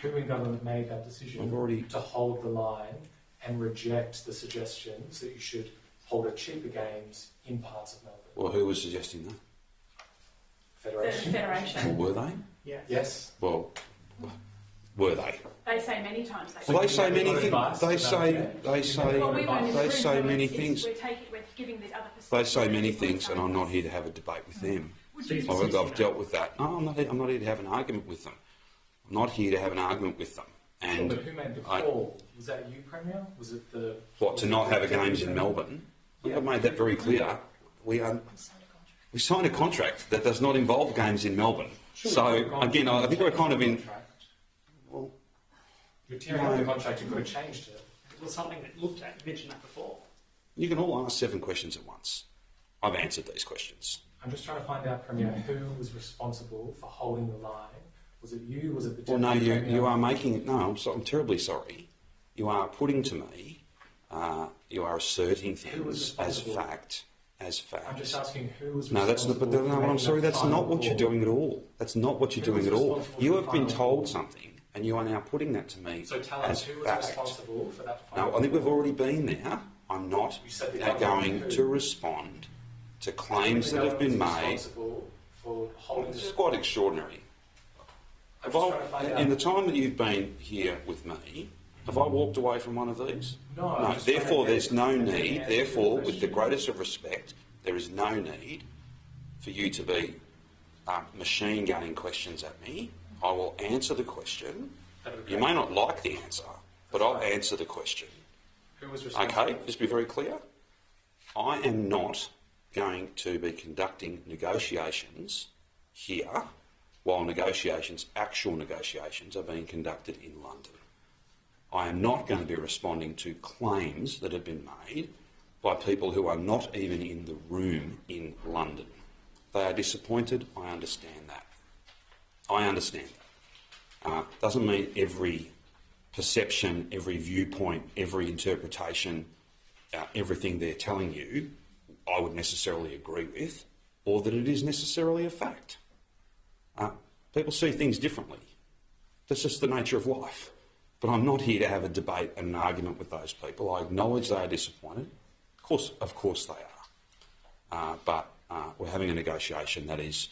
who in government made that decision to hold the line and reject the suggestions that you should hold a cheaper games in parts of Melbourne? Well, who was suggesting that? Federation. Federation. Well, were they? Yes. Well, were they? They say many times. Well, they say many things. They say many things. We're giving the other perspective. They say many things, and I'm not here to have a debate with them. I've dealt with that. No, I'm not here to have an argument with them. I'm not here to have an argument with them. And but who made the call? Was that you, Premier? Was it the... What, to not have a games in Melbourne? Yeah. I've made that very clear. We signed a contract that does not involve games in Melbourne. Sure, so, again, I think we're kind of in... Well, you're tearing up the contract, you could have changed it. It was something that looked at. You mentioned that before. You can all ask 7 questions at once. I've answered these questions. I'm just trying to find out, Premier, who was responsible for holding the line. Was it you? Was it the... Well, no, you are making it... No, I'm terribly sorry. You are putting to me... you are asserting things as fact. I'm just asking who was responsible. No, that's not... But no, I'm sorry, that's not what you're doing at all. That's not what you're doing at all. You have been told something, and you are now putting that to me as fact. So tell us, who was responsible for that final... No, I think we've already been there. I'm not going to respond to claims that have been made. This is quite extraordinary. In the time that you've been here with me, have I walked away from one of these? No. Therefore, there's no need. Therefore, with the greatest of respect, there is no need for you to be machine gunning questions at me. I will answer the question. You may not like the answer, but I'll answer the question. Who was responsible? Okay, just be very clear. I am not going to be conducting negotiations here while actual negotiations are being conducted in London. I am not going to be responding to claims that have been made by people who are not even in the room in London. They are disappointed. I understand that. Doesn't mean every perception, every viewpoint, every interpretation, everything they're telling you I would necessarily agree with, or that it is necessarily a fact. People see things differently. That's just the nature of life. But I'm not here to have a debate and an argument with those people. I acknowledge they are disappointed. Of course they are. But we're having a negotiation that is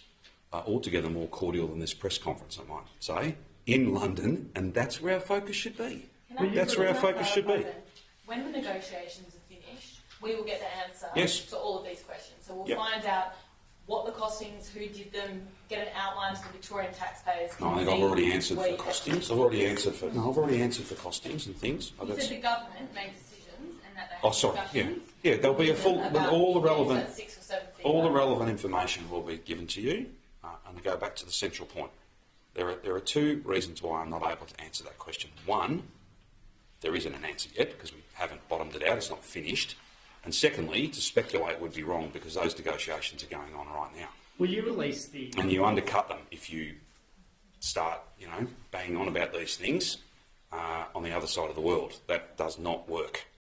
altogether more cordial than this press conference, I might say, in London, and that's where our focus should be. That's where our focus should be. When the negotiations are finished, we will get the answer to all of these questions. So we'll find out what the costings, who did them, get an outline to the Victorian taxpayers. No, I think I've already answered for costings. I've already answered for costings and things. You said the government made decisions and that they had discussions. Yeah, there'll be a full, all the relevant information will be given to you. And to go back to the central point, there are 2 reasons why I'm not able to answer that question. One, there isn't an answer yet because we haven't bottomed it out. It's not finished. And secondly, to speculate would be wrong because those negotiations are going on right now. Will you release the... And you undercut them if you start, banging on about these things on the other side of the world. That does not work.